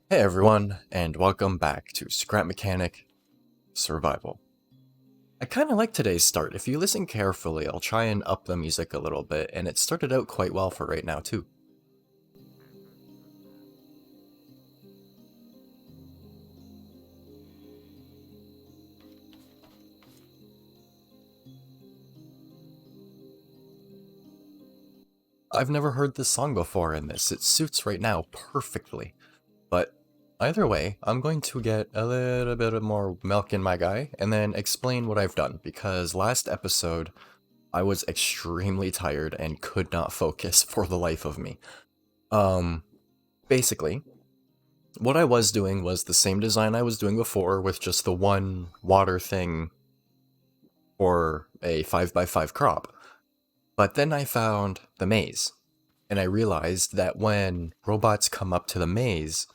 Hey everyone, and welcome back to Scrap Mechanic Survival. I kinda like today's start. If you listen carefully, I'll try and up the music a little bit, and it started out quite well for right now too. I've never heard this song before in this. It suits right now perfectly. But either way, I'm going to get a little bit of more milk in my guy, and then explain what I've done, because last episode, I was extremely tired and could not focus for the life of me. Basically, what I was doing was the same design I was doing before with just the one water thing for a 5x5 crop. But then I found the maze, and I realized that when robots come up to the maze,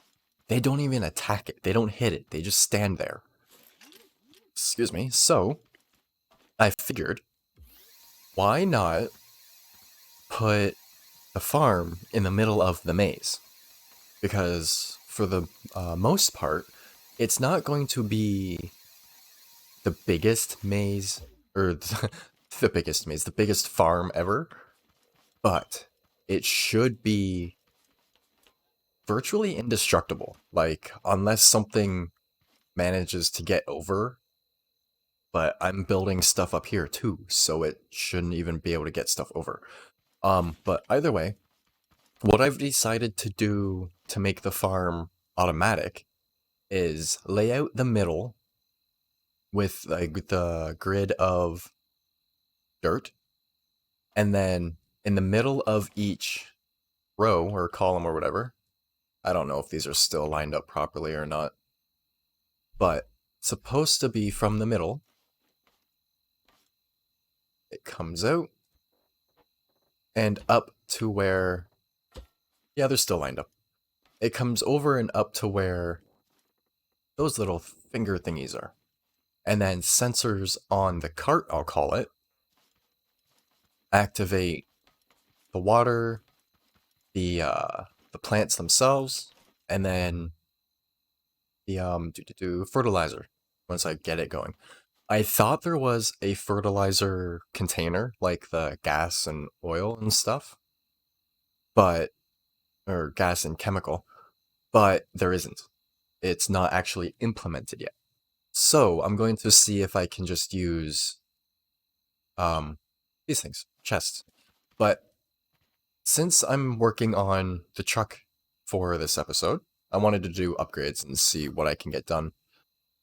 they don't even attack it, they don't hit it, they just stand there. Excuse me. So, I figured, why not put the farm in the middle of the maze? Because for the most part, it's not going to be the biggest maze, or the biggest maze, the biggest farm ever, but it should be virtually indestructible. Like, unless something manages to get over, but I'm building stuff up here too, so it shouldn't even be able to get stuff over. But either way, what I've decided to do to make the farm automatic is lay out the middle with like the grid of dirt, and then in the middle of each row or column or whatever, I don't know if these are still lined up properly or not, but supposed to be from the middle, it comes out and up to where, yeah, they're still lined up. It comes over and up to where those little finger thingies are. And then sensors on the cart, I'll call it, activate the water, the plants themselves, and then the fertilizer once I get it going. I thought there was a fertilizer container, like the gas and oil and stuff, or gas and chemical, but there isn't. It's not actually implemented yet. So I'm going to see if I can just use these things, chests. But since I'm working on the truck for this episode, I wanted to do upgrades and see what I can get done.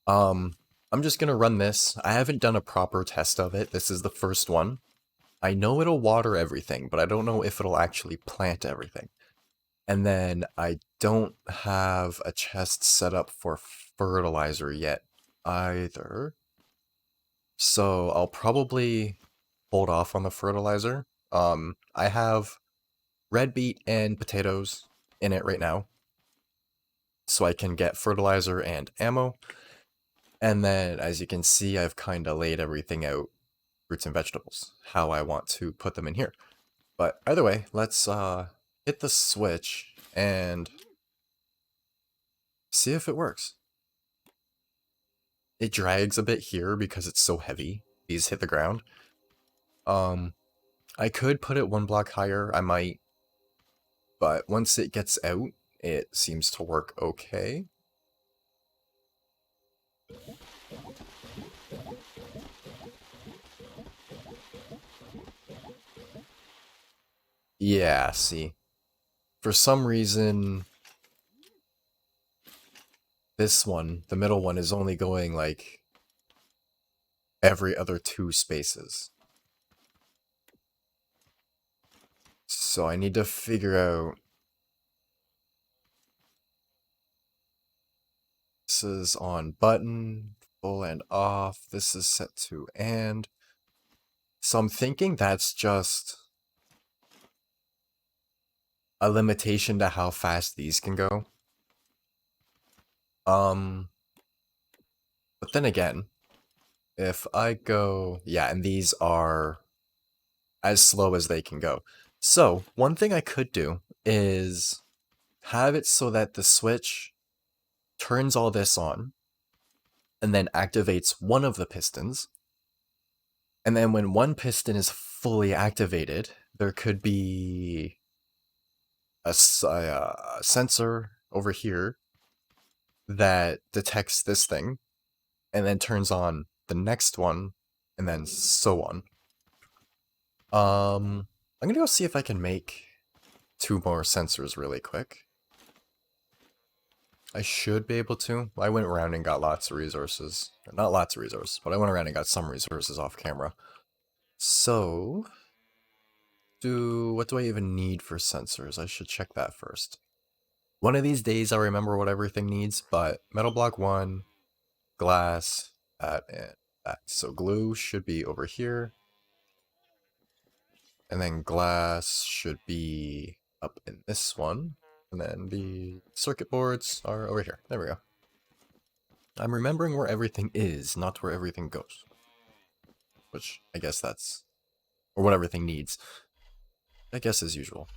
I'm just gonna run this. I haven't done a proper test of it. This is the first one. I know it'll water everything, but I don't know if it'll actually plant everything. And then I don't have a chest set up for fertilizer yet either. So I'll probably hold off on the fertilizer. I have red beet and potatoes in it right now, so I can get fertilizer and ammo. And then, as you can see, I've kind of laid everything out, fruits and vegetables, how I want to put them in here. But either way, let's hit the switch and see if it works. It drags a bit here because it's so heavy. These hit the ground. I could put it one block higher, I might, but once it gets out, it seems to work okay. Yeah, see. For some reason, this one, the middle one, is only going like every other 2 spaces. So I need to figure out. This is on button, full and off. This is set to and. So I'm thinking that's just a limitation to how fast these can go. But then again, if I go, yeah, and these are as slow as they can go. So one thing I could do is have it so that the switch turns all this on and then activates one of the pistons. And then when one piston is fully activated, there could be a sensor over here that detects this thing and then turns on the next one and then so on. I'm gonna go see if I can make 2 more sensors really quick. I should be able to. I went around and got lots of resources. Not lots of resources, but I went around and got some resources off camera. So, what do I even need for sensors? I should check that first. One of these days I'll remember what everything needs, but metal block 1, glass, that, and that. So glue should be over here. And then glass should be up in this one. And then the circuit boards are over here. There we go. I'm remembering where everything is, not where everything goes. Which, I guess that's... or what everything needs. I guess as usual.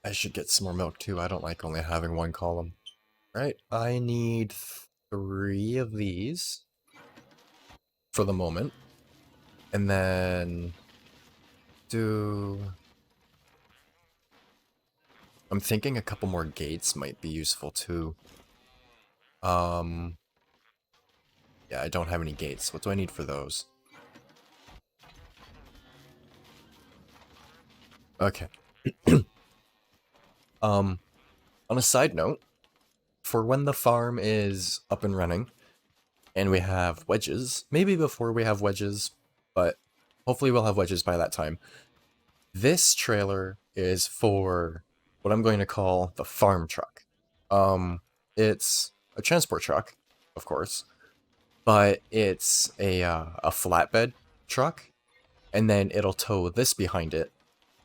I should get some more milk too, I don't like only having one column. Right, I need 3 of these. For the moment. And then... I'm thinking a couple more gates might be useful too. Yeah, I don't have any gates. What do I need for those? Okay. On a side note, for when the farm is up and running, and we have wedges, maybe before we have wedges, but hopefully we'll have wedges by that time. This trailer is for what I'm going to call the farm truck. It's a transport truck, of course, but it's a flatbed truck, and then it'll tow this behind it,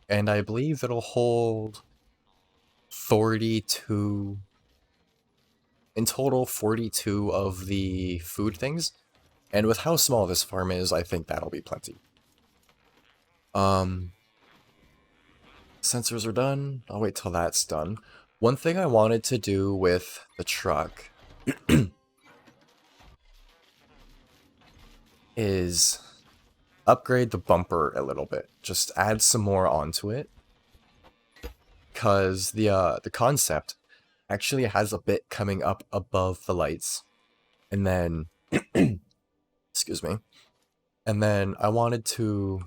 and I believe it'll hold 42, in total 42 of the food things, and with how small this farm is, I think that'll be plenty. Sensors are done. I'll wait till that's done. One thing I wanted to do with the truck is upgrade the bumper a little bit. Just add some more onto it. Because the concept actually has a bit coming up above the lights. And then... excuse me. And then I wanted to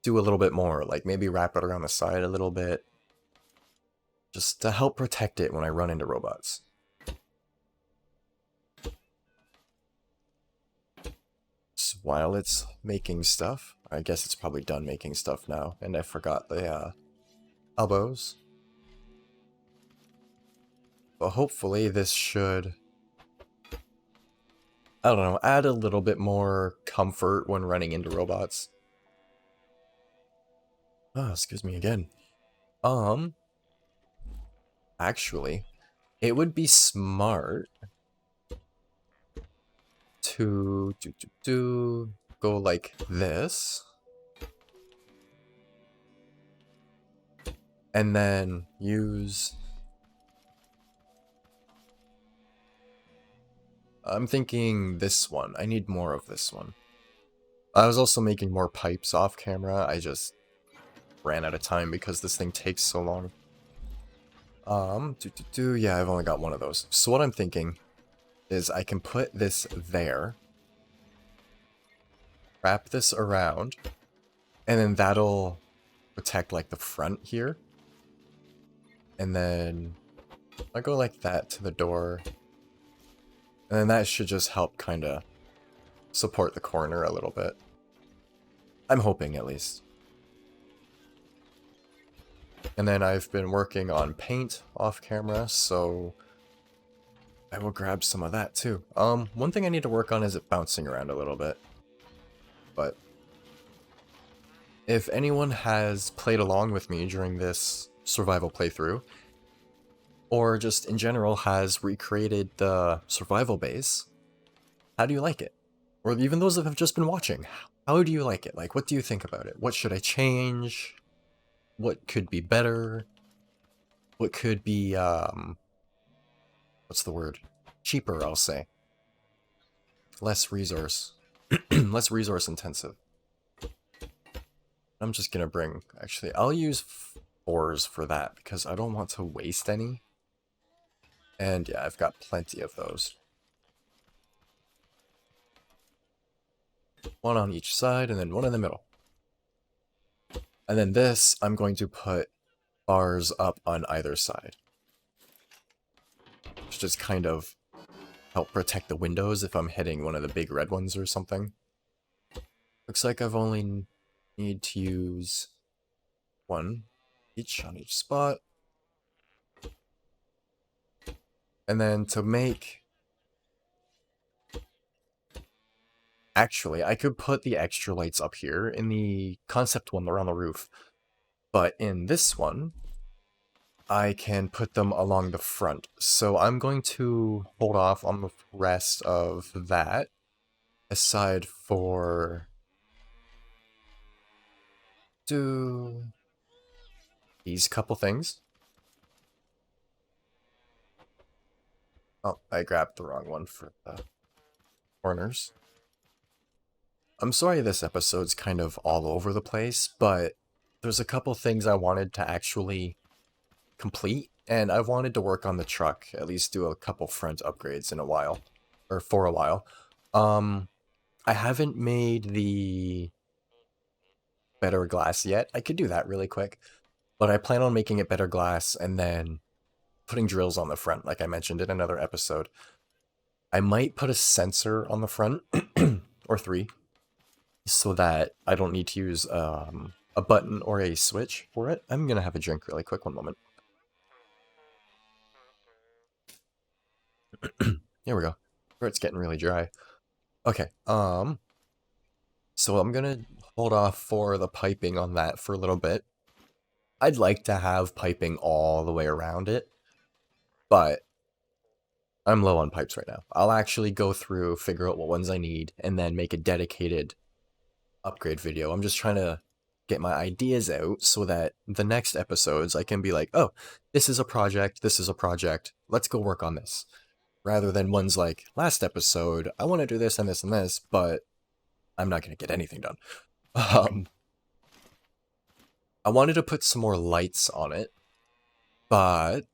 do a little bit more, like maybe wrap it around the side a little bit, just to help protect it when I run into robots. So while it's making stuff, I guess it's probably done making stuff now, and I forgot the elbows. But hopefully this should, I don't know, add a little bit more comfort when running into robots. Oh, excuse me again. Actually, it would be smart to go like this. And then use... I'm thinking this one. I need more of this one. I was also making more pipes off camera. I just ran out of time because this thing takes so long. Yeah, I've only got one of those. So what I'm thinking is I can put this there, wrap this around, and then that'll protect like the front here. And then I'll go like that to the door. And then that should just help kind of support the corner a little bit. I'm hoping, at least. And then I've been working on paint off camera, so I will grab some of that too. One thing I need to work on is it bouncing around a little bit. But if anyone has played along with me during this survival playthrough, or just in general has recreated the survival base, how do you like it? Or even those that have just been watching, how do you like it? Like, what do you think about it? What should I change? What could be better? what could be, what's the word? Cheaper, I'll say. Less resource. Less resource intensive. I'm just gonna bring, actually, I'll use 4s for that because I don't want to waste any. And yeah, I've got plenty of those. One on each side and then one in the middle. And then this, I'm going to put bars up on either side. To just kind of help protect the windows if I'm hitting one of the big red ones or something. Looks like I've only need to use one each on each spot. And then to make... Actually, I could put the extra lights up here in the concept one, they're on the roof. But in this one, I can put them along the front. So I'm going to hold off on the rest of that, aside for... do these couple things. Oh, I grabbed the wrong one for the corners. I'm sorry this episode's kind of all over the place, but there's a couple things I wanted to actually complete, and I wanted to work on the truck, at least do a couple front upgrades in a while, or for a while. I haven't made the better glass yet. I could do that really quick, but I plan on making it better glass and then putting drills on the front, like I mentioned in another episode. I might put a sensor on the front, or 3, so that I don't need to use a button or a switch for it. I'm gonna have a drink really quick, one moment. Here we go. It's getting really dry. Okay, so I'm gonna hold off for the piping on that for a little bit. I'd like to have piping all the way around it, but I'm low on pipes right now. I'll actually go through, figure out what ones I need, and then make a dedicated upgrade video. I'm just trying to get my ideas out so that the next episodes I can be like, oh, this is a project, let's go work on this. Rather than ones like, last episode, I want to do this and this and this, but I'm not going to get anything done. I wanted to put some more lights on it, but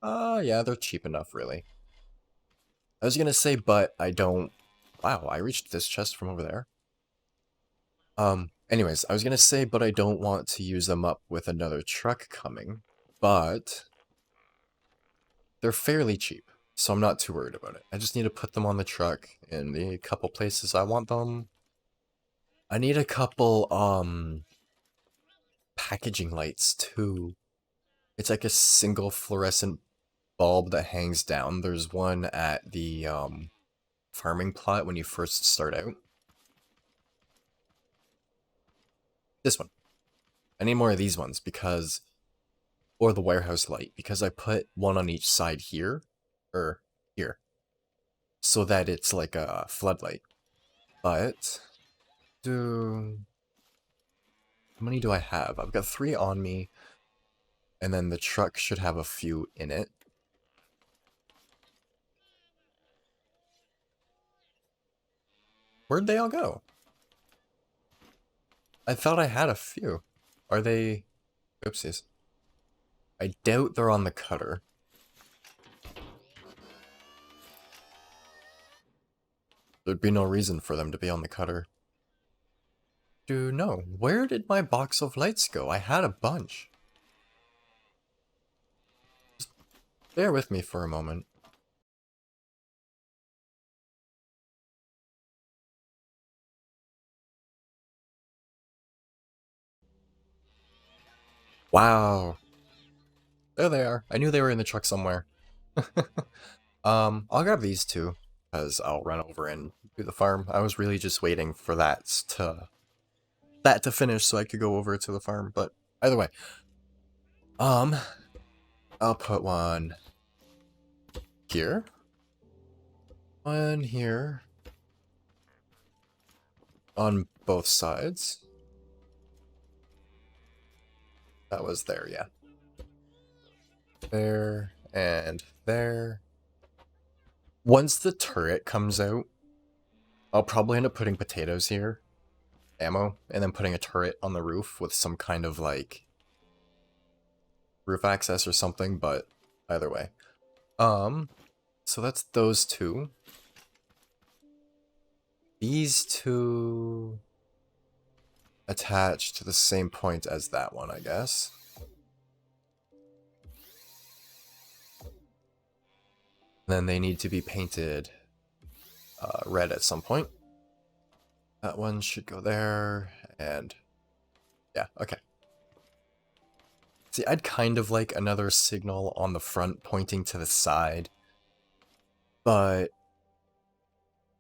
yeah, they're cheap enough, really. I was going to say, but I don't... Wow, I reached this chest from over there. Anyways, I was gonna say, but I don't want to use them up with another truck coming, but they're fairly cheap, so I'm not too worried about it. I just need to put them on the truck in the couple places I want them. I need a couple, packaging lights, too. It's like a single fluorescent bulb that hangs down. There's one at the, farming plot when you first start out. This one. I need more of these ones because, or the warehouse light, because I put one on each side here, or here, so that it's like a floodlight. But, how many do I have? I've got 3 on me, and then the truck should have a few in it. Where'd they all go? I thought I had a few. Are they... Oopsies. I doubt they're on the cutter. There'd be no reason for them to be on the cutter. No. Where did my box of lights go? I had a bunch. Just bear with me for a moment. Wow. There they are. I knew they were in the truck somewhere. I'll grab these 2, because I'll run over and do the farm. I was really just waiting for that to finish so I could go over to the farm, but either way. I'll put one here. One here. On both sides. That was there, yeah. There and there. Once the turret comes out, I'll probably end up putting potatoes here, ammo, and then putting a turret on the roof with some kind of like roof access or something, but either way. So that's those two. These two attach to the same point as that one, I guess. Then they need to be painted red at some point. That one should go there, and yeah, okay. See, I'd kind of like another signal on the front pointing to the side, but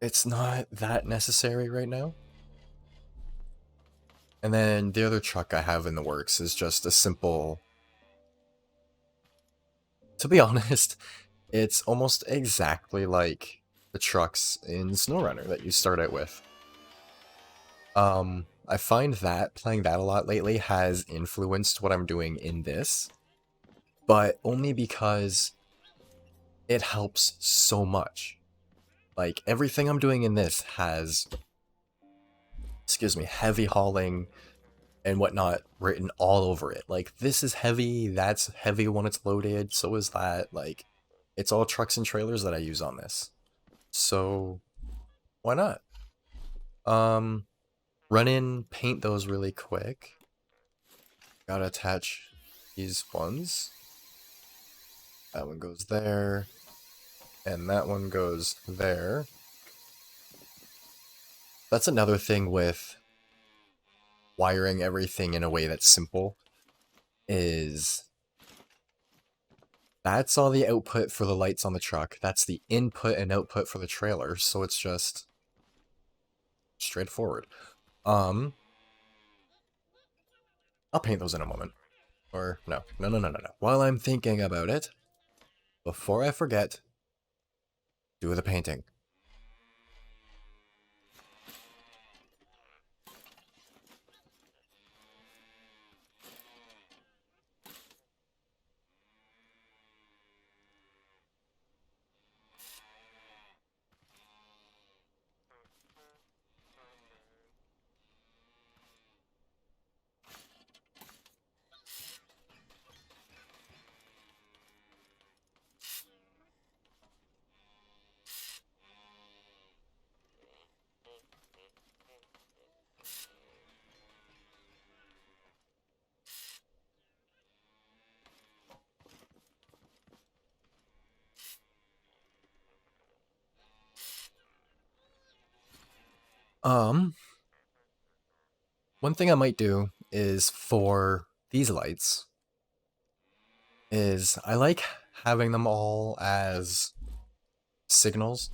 it's not that necessary right now. And then the other truck I have in the works is just a simple... To be honest, it's almost exactly like the trucks in SnowRunner that you start out with. I find that playing that a lot lately has influenced what I'm doing in this, but only because it helps so much. Like, everything I'm doing in this has, excuse me, heavy hauling and whatnot written all over it. Like, this is heavy, that's heavy when it's loaded, so is that. Like, it's all trucks and trailers that I use on this. So, why not? Run in, paint those really quick. Gotta attach these ones. That one goes there. And that one goes there. That's another thing with wiring everything in a way that's simple, is that's all the output for the lights on the truck. That's the input and output for the trailer, so it's just straightforward. I'll paint those in a moment. Or, no. While I'm thinking about it, before I forget, do the painting. One thing I might do is for these lights is I like having them all as signals,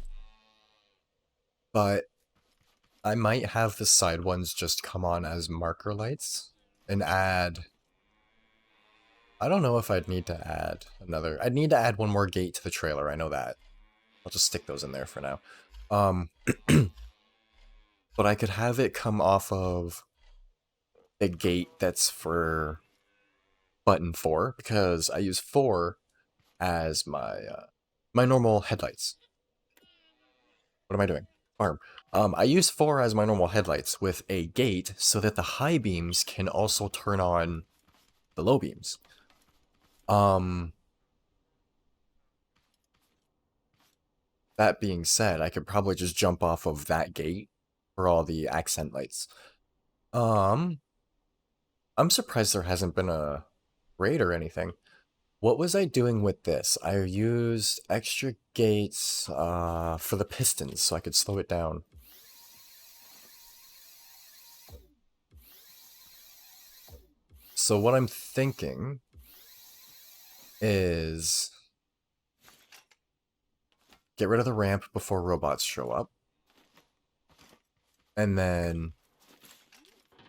but I might have the side ones just come on as marker lights and add... I don't know if I'd need to add another... I'd need to add one more gate to the trailer, I know that. I'll just stick those in there for now. But I could have it come off of a gate that's for button 4, because I use 4 as my my normal headlights. What am I doing? Farm. I use 4 as my normal headlights with a gate so that the high beams can also turn on the low beams. That being said, I could probably just jump off of that gate for all the accent lights. I'm surprised there hasn't been a raid or anything. What was I doing with this? I used extra gates for the pistons so I could slow it down. So what I'm thinking is get rid of the ramp before robots show up. And then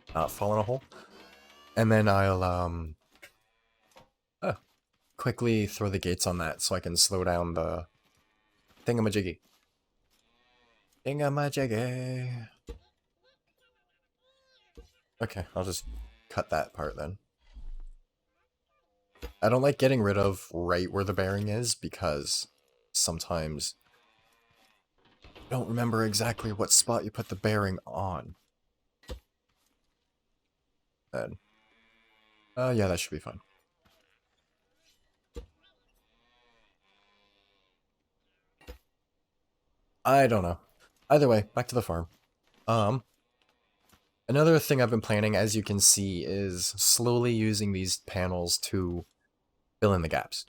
fall in a hole. And then I'll quickly throw the gates on that so I can slow down the thingamajiggy. Thingamajiggy. Okay, I'll just cut that part then. I don't like getting rid of right where the bearing is because sometimes I don't remember exactly what spot you put the bearing on. Then, yeah, that should be fine. I don't know. Either way, back to the farm. Another thing I've been planning, as you can see, is slowly using these panels to fill in the gaps.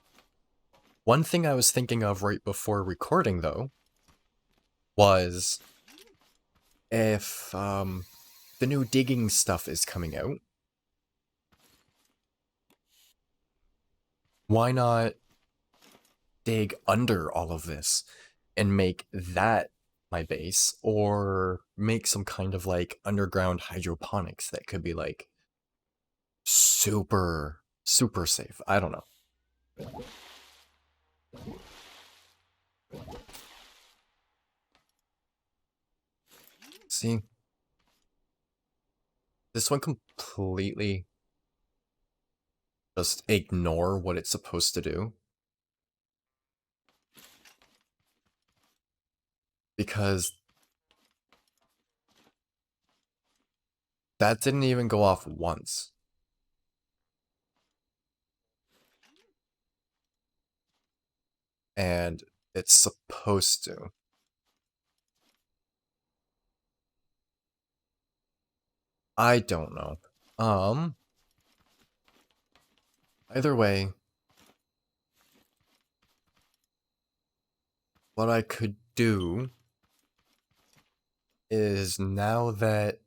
One thing I was thinking of right before recording, though, was if the new digging stuff is coming out, why not dig under all of this and make that my base, or make some kind of like underground hydroponics that could be like super safe. I don't know. See, this one completely just ignore what it's supposed to do, because that didn't even go off once. And it's supposed to. I don't know. Either way, what I could do is, now that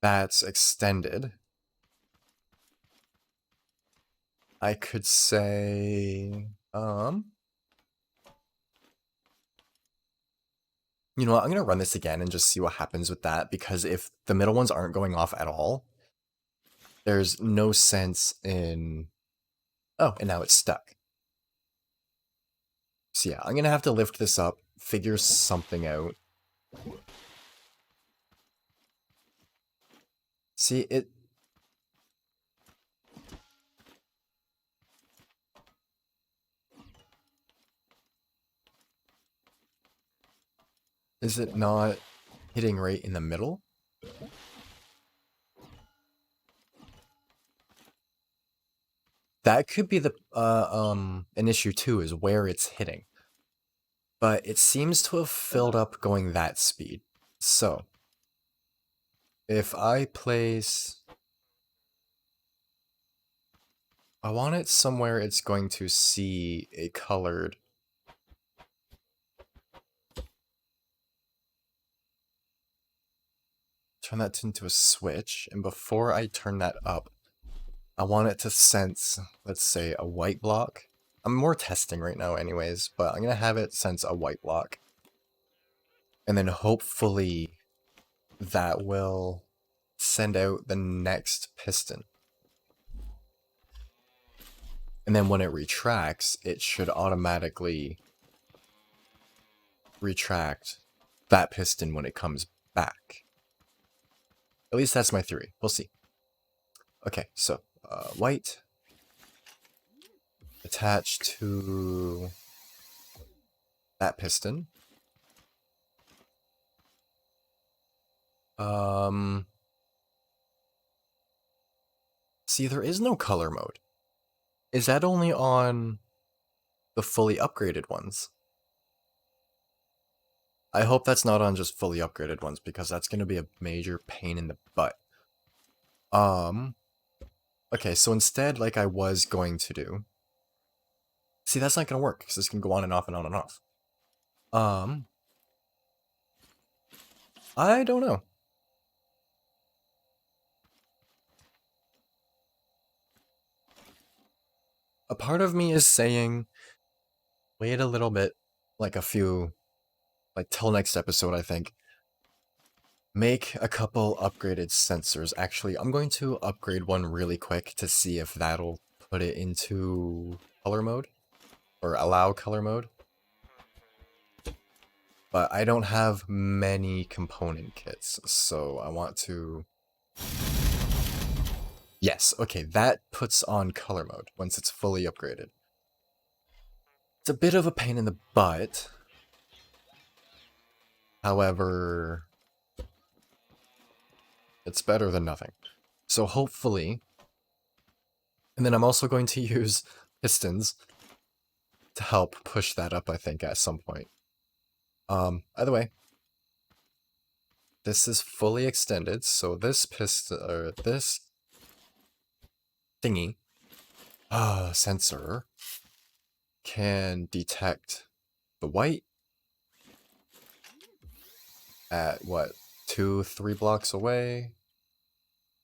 that's extended, I could say, you know what, I'm gonna run this again and just see what happens with that, because if the middle ones aren't going off at all, there's no sense in... Oh, and now it's stuck. So yeah, I'm gonna have to lift this up, figure something out. See, it... Is it not hitting right in the middle? That could be the an issue too, is where it's hitting. But it seems to have filled up going that speed. So, if I place... I want it somewhere it's going to see a colored... Turn that into a switch, and before I turn that up, I want it to sense, let's say, a white block. I'm more testing right now anyways, but I'm gonna have it sense a white block. And then hopefully that will send out the next piston. And then when it retracts, it should automatically retract that piston when it comes back. At least that's my theory. We'll see. Okay, so white attached to that piston. See, there is no color mode. Is that only on the fully upgraded ones? I hope that's not on just fully upgraded ones, because that's going to be a major pain in the butt. Okay, so instead, like I was going to do... See, that's not going to work, because this can go on and off and on and off. I don't know. A part of me is saying, wait a little bit, like till next episode, I think. Make a couple upgraded sensors. Actually, I'm going to upgrade one really quick to see if that'll put it into color mode, or allow color mode. But I don't have many component kits, so I want to... Yes, okay, that puts on color mode once it's fully upgraded. It's a bit of a pain in the butt. However, it's better than nothing. So hopefully, and then I'm also going to use pistons to help push that up, I think, at some point. Either way, this is fully extended, so this piston, or this thingy, sensor, can detect the white at, what, 2-3 blocks away?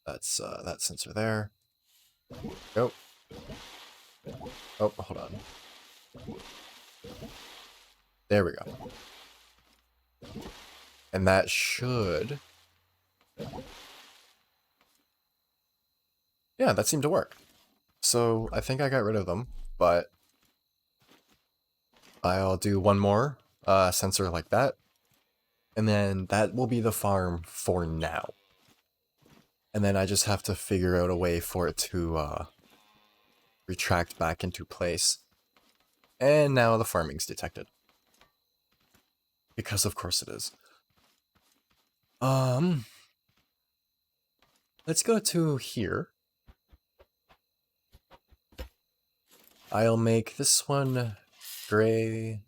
That's, that sensor there. Go. Oh, hold on. There we go. And that should... Yeah, that seemed to work. So I think I got rid of them, but I'll do one more sensor like that, and then that will be the farm for now. And then I just have to figure out a way for it to retract back into place. And now the farming's detected. Because of course it is. Let's go to here. I'll make this one gray.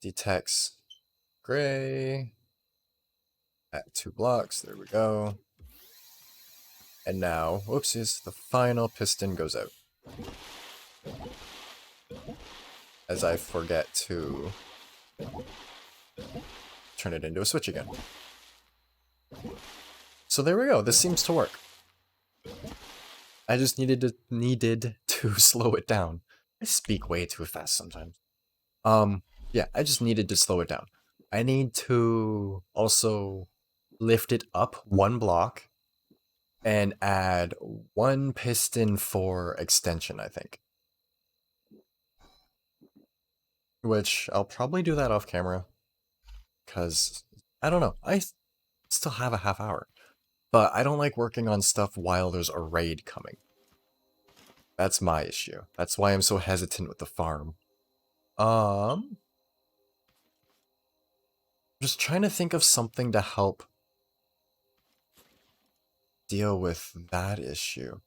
Detects gray. At 2 blocks, there we go. And now, whoopsies, the final piston goes out. As I forget to turn it into a switch again. So there we go, this seems to work. I just needed to slow it down. I speak way too fast sometimes. Yeah, I just needed to slow it down. I need to also lift it up 1 block and add 1 piston for extension, I think. Which, I'll probably do that off camera. Because, I don't know, I still have a half hour. But I don't like working on stuff while there's a raid coming. That's my issue. That's why I'm so hesitant with the farm. Just trying to think of something to help deal with that issue.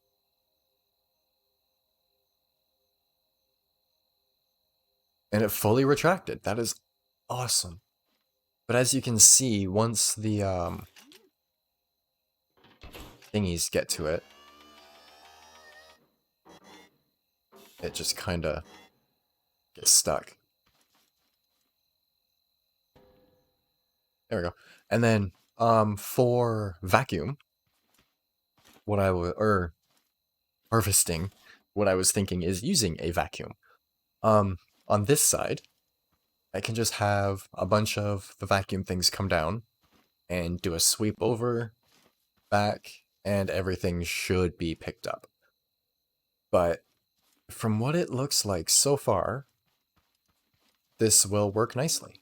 And it fully retracted. That is awesome. But as you can see, once the thingies get to it, it just kinda gets stuck. There we go. And then for vacuum, what I would, or harvesting, what I was thinking is using a vacuum. On this side, I can just have a bunch of the vacuum things come down and do a sweep over, back, and everything should be picked up. But from what it looks like so far, this will work nicely.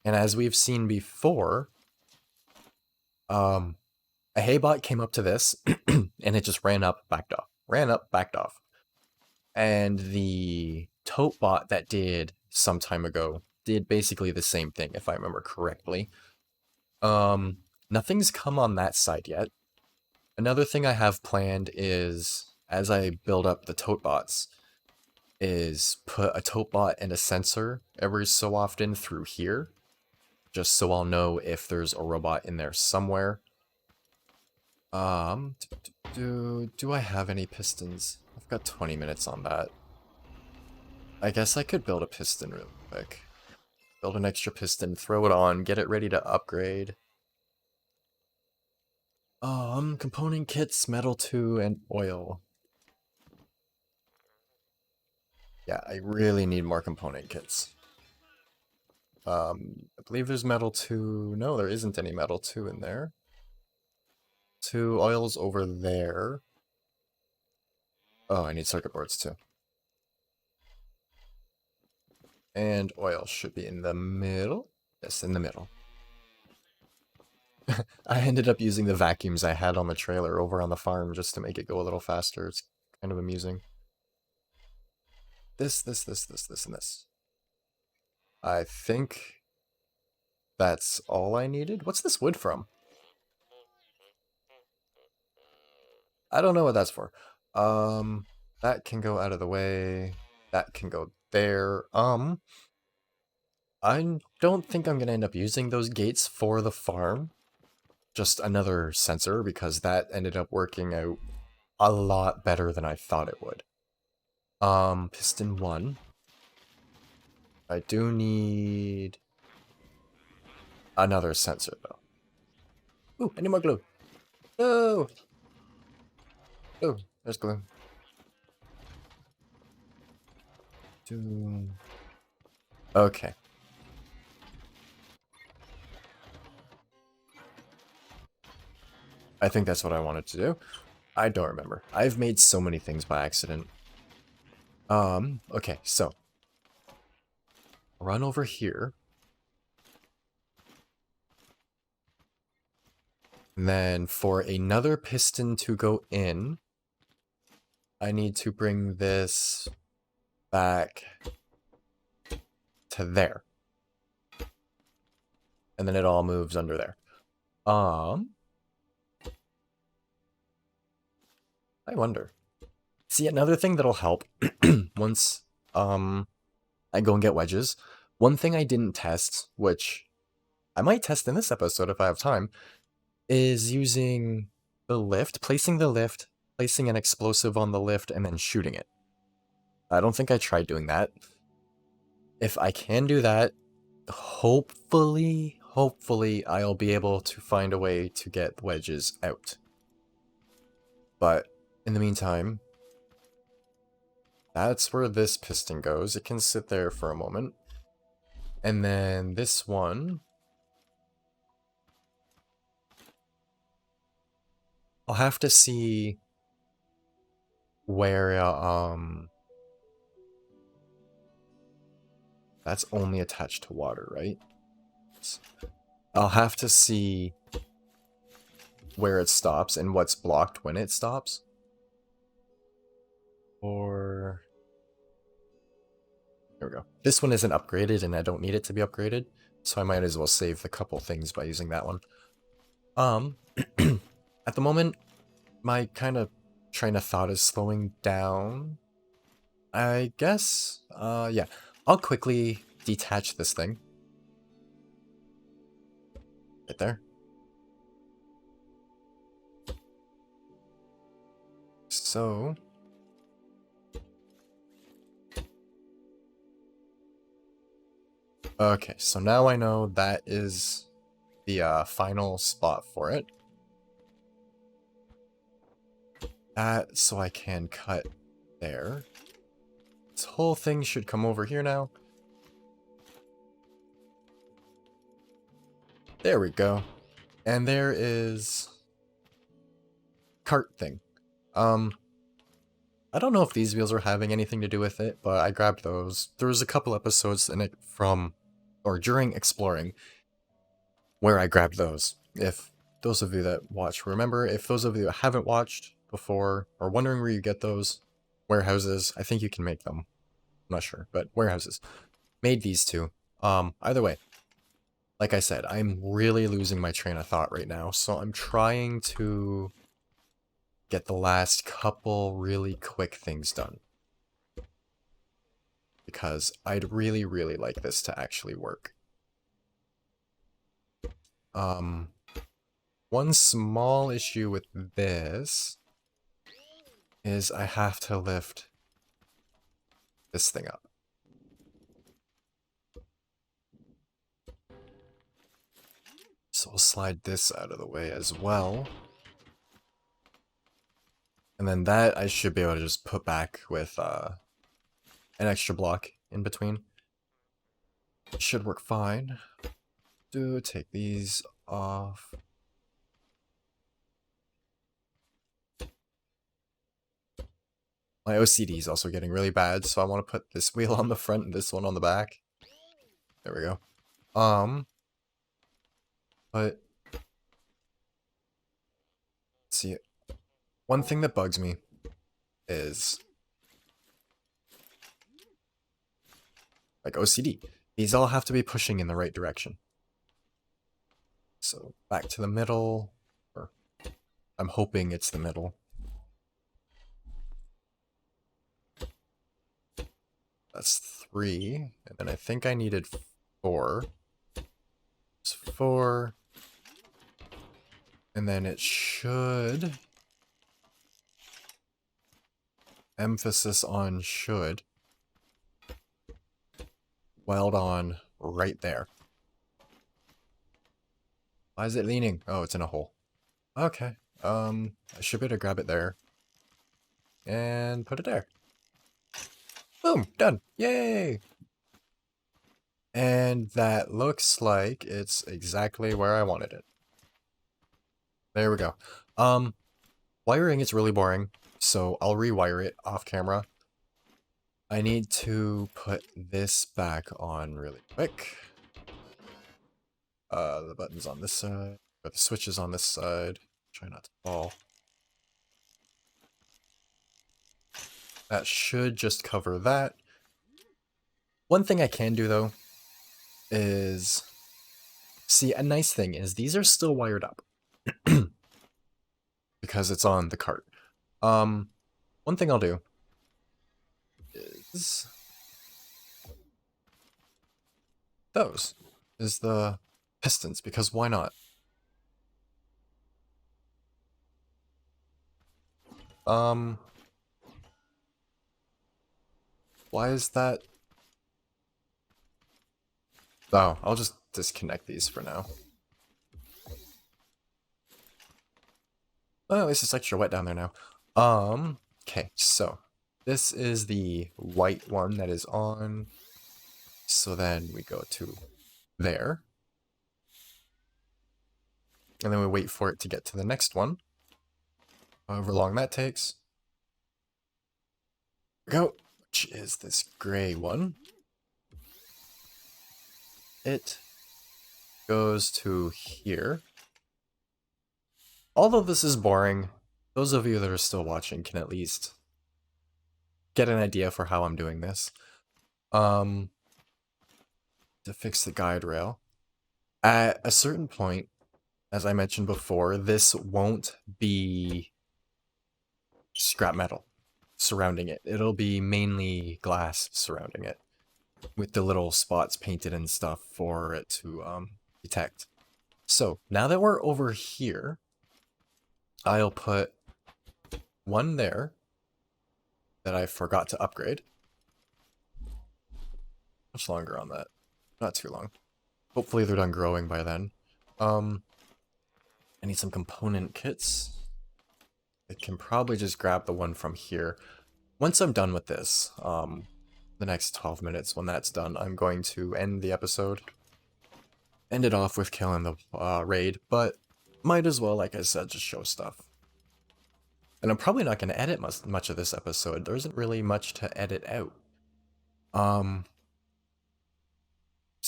And as we've seen before, a haybot came up to this, and it just ran up, backed off. Ran up, backed off. And the tote bot that did some time ago did basically the same thing, if I remember correctly. Nothing's come on that side yet. Another thing I have planned is, as I build up the tote bots, is put a tote bot and a sensor every so often through here, just so I'll know if there's a robot in there somewhere. Do I have any pistons? I've got 20 minutes on that. I guess I could build a piston real quick. Build an extra piston, throw it on, get it ready to upgrade. Component kits, metal 2, and oil. Yeah, I really need more component kits. I believe there's metal 2. No, there isn't any metal 2 in there. 2 oils over there. Oh, I need circuit boards too. And oil should be in the middle. Yes, in the middle. I ended up using the vacuums I had on the trailer over on the farm just to make it go a little faster. It's kind of amusing. This, and this. I think that's all I needed. What's this wood from? I don't know what that's for. That can go out of the way. That can go there. I don't think I'm gonna end up using those gates for the farm. Just another sensor, because that ended up working out a lot better than I thought it would. Piston 1. I do need another sensor, though. Ooh, I need more glue. Oh! Oh, there's glue. Okay. I think that's what I wanted to do. I don't remember. I've made so many things by accident. Okay, so. Run over here. And then for another piston to go in, I need to bring this back to there. And then it all moves under there. I wonder. See, another thing that'll help once I go and get wedges. One thing I didn't test, which I might test in this episode if I have time, is using the lift, placing an explosive on the lift, and then shooting it. I don't think I tried doing that. If I can do that, hopefully I'll be able to find a way to get wedges out. But in the meantime, that's where this piston goes. It can sit there for a moment. And then this one, I'll have to see where, that's only attached to water, right? I'll have to see where it stops and what's blocked when it stops. Or... There we go. This one isn't upgraded and I don't need it to be upgraded, so I might as well save a couple things by using that one. At the moment, my kind of train of thought is slowing down. I guess, yeah. I'll quickly detach this thing. Right there. So... Okay, so now I know that is the final spot for it. That, so I can cut there. This whole thing should come over here now. There we go. And there is... cart thing. I don't know if these wheels are having anything to do with it, but I grabbed those. There was a couple episodes in it from... or during exploring, where I grabbed those. If those of you that watch remember, if those of you that haven't watched before, or wondering where you get those, warehouses, I think you can make them. I'm not sure, but warehouses. Made these two. Either way, like I said, I'm really losing my train of thought right now, so I'm trying to get the last couple really quick things done. Because I'd really like this to actually work. One small issue with this is I have to lift this thing up. So we'll slide this out of the way as well. And then that I should be able to just put back with an extra block in between. It should work fine. Take these off. My OCD is also getting really bad, so I want to put this wheel on the front and this one on the back. There we go. But See, one thing that bugs me is like OCD. These all have to be pushing in the right direction. So back to the middle, or I'm hoping it's the middle. That's 3, and then I think I needed 4. It's 4, and then it should, emphasis on should, weld on right there. Why is it leaning? Oh, it's in a hole. Okay, I should be able to grab it there. And put it there. Boom, done, yay! And that looks like it's exactly where I wanted it. There we go. Wiring is really boring, so I'll rewire it off camera. I need to put this back on really quick. The button's on this side, or the switch is on this side. Try not to fall. That should just cover that. One thing I can do though is, see, a nice thing is these are still wired up because it's on the cart. One thing I'll do is those is the pistons, because why not? Why is that? Oh, I'll just disconnect these for now. Oh, at least it's extra wet down there now. Okay, so this is the white one that is on. So then we go to there. And then we wait for it to get to the next one. However long that takes. Go, which is this gray one. It goes to here. Although this is boring, those of you that are still watching can at least get an idea for how I'm doing this. To fix the guide rail. At a certain point, as I mentioned before, this won't be scrap metal surrounding it. It'll be mainly glass surrounding it, with the little spots painted and stuff for it to detect. So now that we're over here, I'll put one there that I forgot to upgrade. Much longer on that? Not too long. Hopefully they're done growing by then. I need some component kits. I can probably just grab the one from here. Once I'm done with this, the next 12 minutes, when that's done, I'm going to end the episode. End it off with killing the raid, but might as well, like I said, just show stuff. And I'm probably not going to edit much of this episode. There isn't really much to edit out. So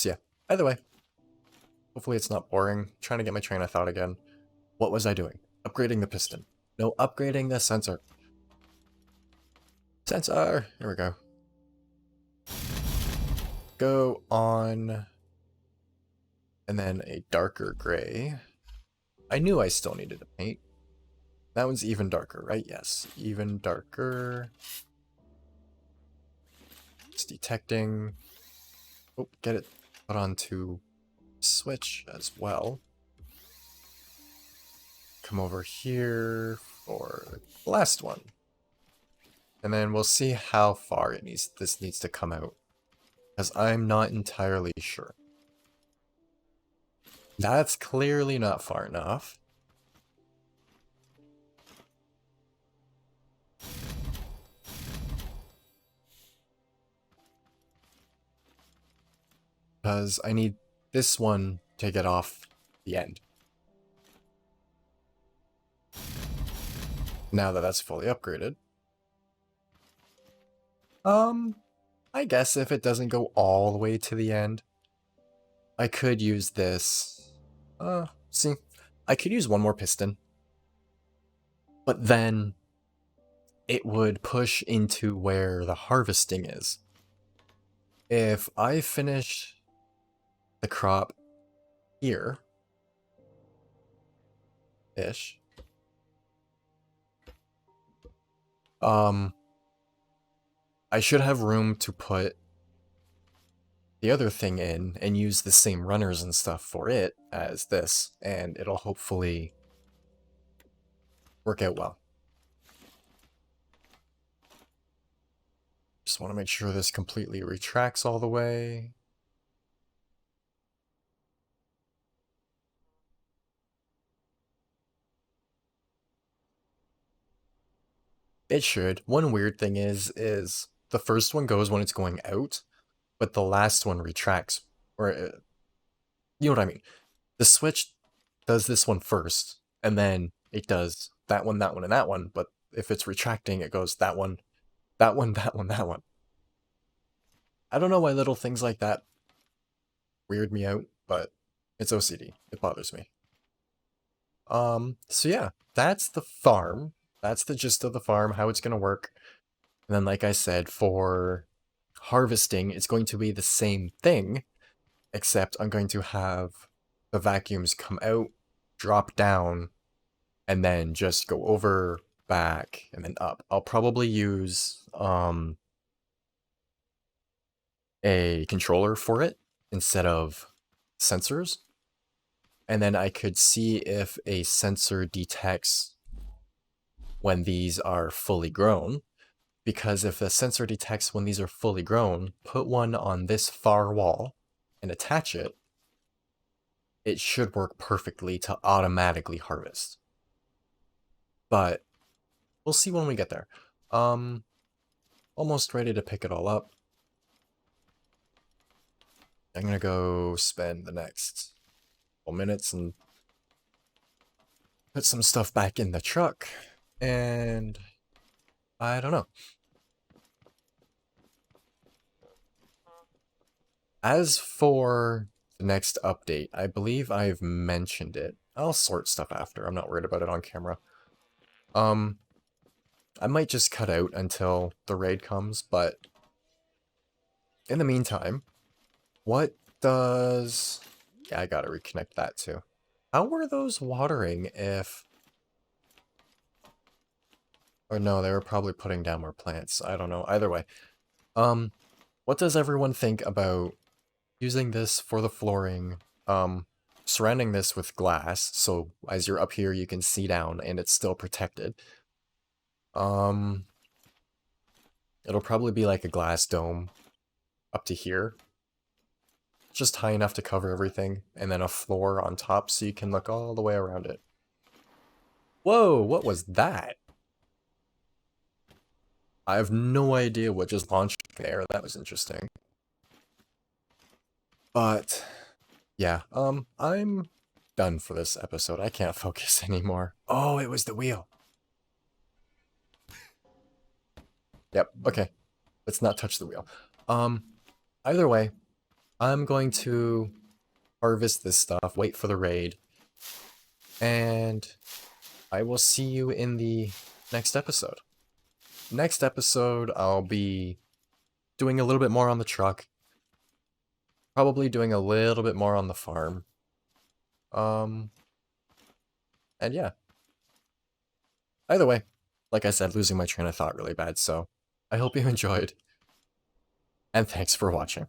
yeah, either way, hopefully it's not boring. I'm trying to get my train of thought again. What was I doing? Upgrading the piston. No, upgrading the sensor. Sensor! Here we go. Go on. And then a darker gray. I knew I still needed to paint. That one's even darker, right? Yes, even darker. It's detecting. Oh, get it put onto switch as well. Come over here for the last one. And then we'll see how far this needs to come out, because I'm not entirely sure. That's clearly not far enough. Because I need this one to get off the end. Now that that's fully upgraded. I guess if it doesn't go all the way to the end, I could use this. See, I could use one more piston. but then it would push into where the harvesting is. If I finish the crop here, ish, I should have room to put the other thing in and use the same runners and stuff for it as this, and it'll hopefully work out well. Just want to make sure this completely retracts all the way. It should. One weird thing is the first one goes when it's going out, but the last one retracts. Or, you know what I mean. The Switch does this one first, and then it does that one, and that one, but if it's retracting, it goes that one, that one, that one, that one. I don't know why little things like that weird me out, but it's OCD. It bothers me. So yeah, that's the farm. That's the gist of the farm, how it's going to work. And then, like I said, for harvesting, it's going to be the same thing, except I'm going to have the vacuums come out, drop down, and then just go over, back, and then up. I'll probably use a controller for it instead of sensors. And then I could see if a sensor detects when these are fully grown. Because if the sensor detects when these are fully grown, put one on this far wall and attach it, it should work perfectly to automatically harvest. But we'll see when we get there. Almost ready to pick it all up. I'm gonna go spend the next couple minutes and put some stuff back in the truck, and I don't know. As for the next update, I believe I've mentioned it. I'll sort stuff after. I'm not worried about it on camera. I might just cut out until the raid comes, but in the meantime, what does... Yeah, I gotta reconnect that too. How were those watering if... Or no, they were probably putting down more plants. I don't know. Either way. What does everyone think about using this for the flooring, surrounding this with glass, so as you're up here you can see down and it's still protected. It'll probably be like a glass dome up to here, just high enough to cover everything, and then a floor on top so you can look all the way around it. Whoa, what was that? I have no idea what just launched there. That was interesting. But yeah, I'm done for this episode. I can't focus anymore. Oh, it was the wheel. Yep, okay. Let's not touch the wheel. Either way, I'm going to harvest this stuff, wait for the raid, and I will see you in the next episode. Next episode, I'll be doing a little bit more on the truck, probably doing a little bit more on the farm. And yeah. Either way, like I said, losing my train of thought really bad, so I hope you enjoyed, and thanks for watching.